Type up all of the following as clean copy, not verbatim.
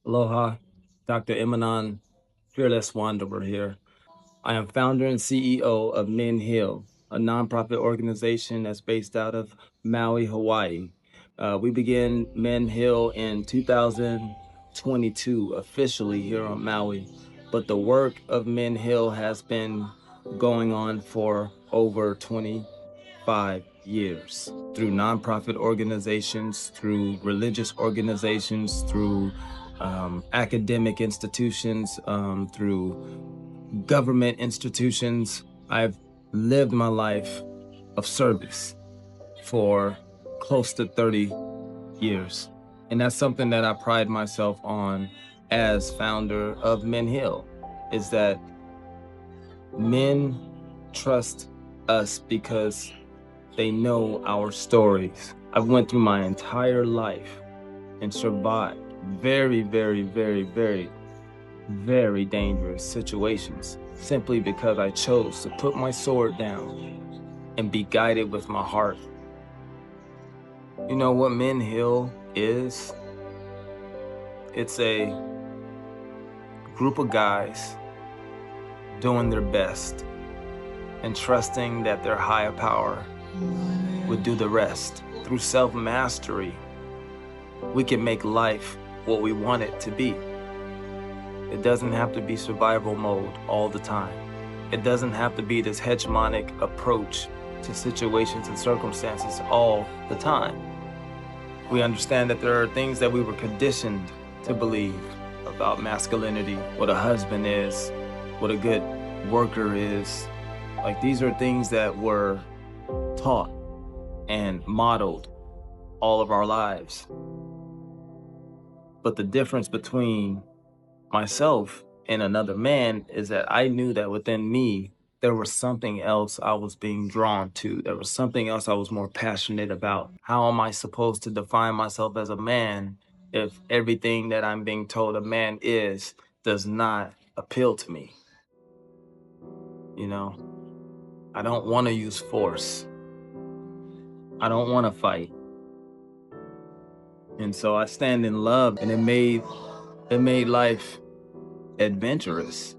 Aloha, Dr. Eman'on, Fearless Wanderer here. I am founder and CEO of Men Heal, a nonprofit organization that's based out of Maui, Hawaii. We began Men Heal in 2022, officially here on Maui, but the work of Men Heal has been going on for over 25 years through nonprofit organizations, through religious organizations, through academic institutions, through government institutions. I've lived my life of service for close to 30 years. And that's something that I pride myself on as founder of Men Heal, is that men trust us because they know our stories. I've went through my entire life and survived very, very, very, very, very dangerous situations simply because I chose to put my sword down and be guided with my heart. You know what Men Heal is? It's a group of guys doing their best and trusting that their higher power would do the rest. Through self-mastery, we can make life what we want it to be. It doesn't have to be survival mode all the time. It doesn't have to be this hegemonic approach to situations and circumstances all the time. We understand that there are things that we were conditioned to believe about masculinity, what a husband is, what a good worker is. Like, these are things that were taught and modeled all of our lives. But the difference between myself and another man is that I knew that within me, there was something else I was being drawn to. There was something else I was more passionate about. How am I supposed to define myself as a man if everything that I'm being told a man is does not appeal to me? You know, I don't want to use force. I don't want to fight. And so I stand in love, and it made life adventurous,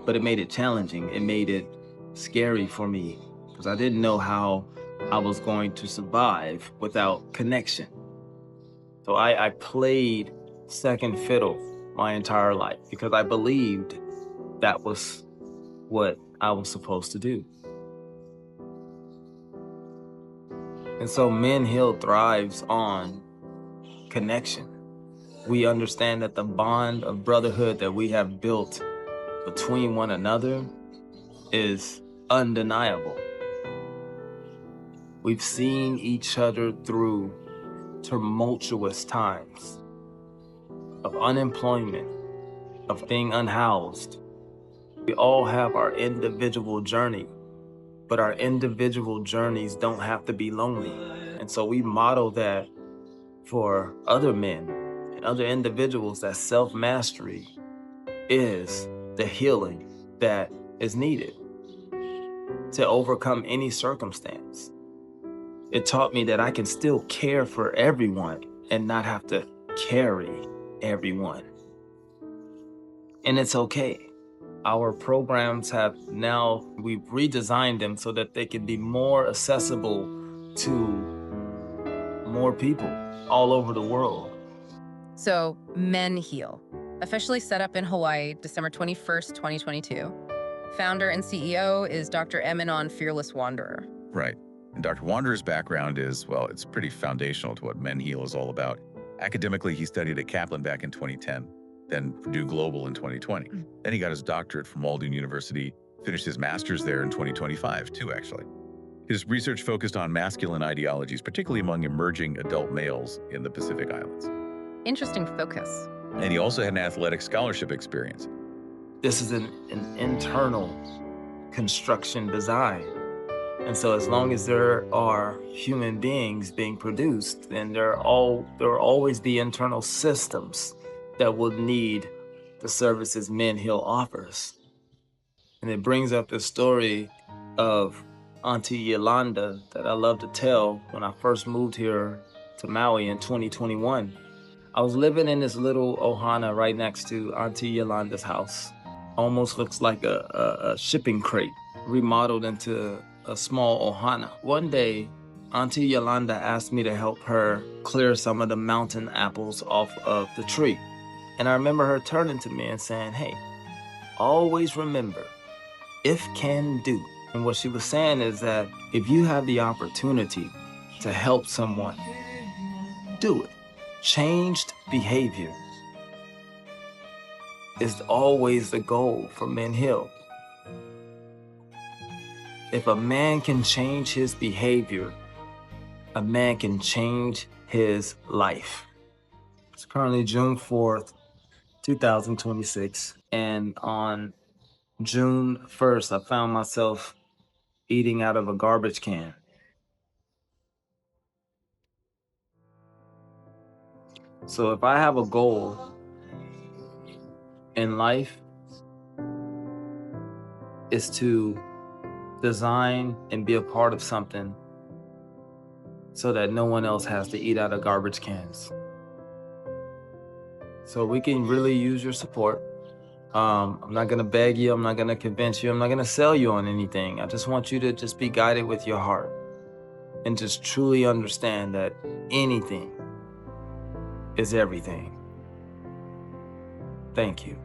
but it made it challenging. It made it scary for me because I didn't know how I was going to survive without connection. So I played second fiddle my entire life because I believed that was what I was supposed to do. And so Men Heal thrives on connection. We understand that the bond of brotherhood that we have built between one another is undeniable. We've seen each other through tumultuous times of unemployment, of being unhoused. We all have our individual journey, but our individual journeys don't have to be lonely. And so we model that for other men and other individuals, that self-mastery is the healing that is needed to overcome any circumstance. It taught me that I can still care for everyone and not have to carry everyone. And it's okay. Our programs we've redesigned them so that they can be more accessible to more people all over the world. So, Men Heal, officially set up in Hawaii, December 21st, 2022. Founder and CEO is Dr. eman'on, Fearless Wanderer. Right. And Dr. Wanderer's background is, well, it's pretty foundational to what Men Heal is all about. Academically, he studied at Kaplan back in 2010, then Purdue Global in 2020. Then he got his doctorate from Walden University, finished his master's there in 2025, too, actually. His research focused on masculine ideologies, particularly among emerging adult males in the Pacific Islands. Interesting focus. And he also had an athletic scholarship experience. This is an internal construction design. And so as long as there are human beings being produced, then there will always be internal systems that will need the services Men Heal offers. And it brings up the story of Auntie Yolanda that I love to tell when I first moved here to Maui in 2021. I was living in this little ohana right next to Auntie Yolanda's house. Almost looks like a shipping crate remodeled into a small ohana. One day, Auntie Yolanda asked me to help her clear some of the mountain apples off of the tree. And I remember her turning to me and saying, "Hey, always remember, if can do." And what she was saying is that if you have the opportunity to help someone, do it. Changed behavior is always the goal for Men Hill. If a man can change his behavior, a man can change his life. It's currently June 4th, 2026. And on June 1st, I found myself eating out of a garbage can. So if I have a goal in life, is to design and be a part of something so that no one else has to eat out of garbage cans. So we can really use your support. I'm not gonna beg you, I'm not gonna convince you, I'm not gonna sell you on anything. I just want you to just be guided with your heart and just truly understand that anything is everything. Thank you.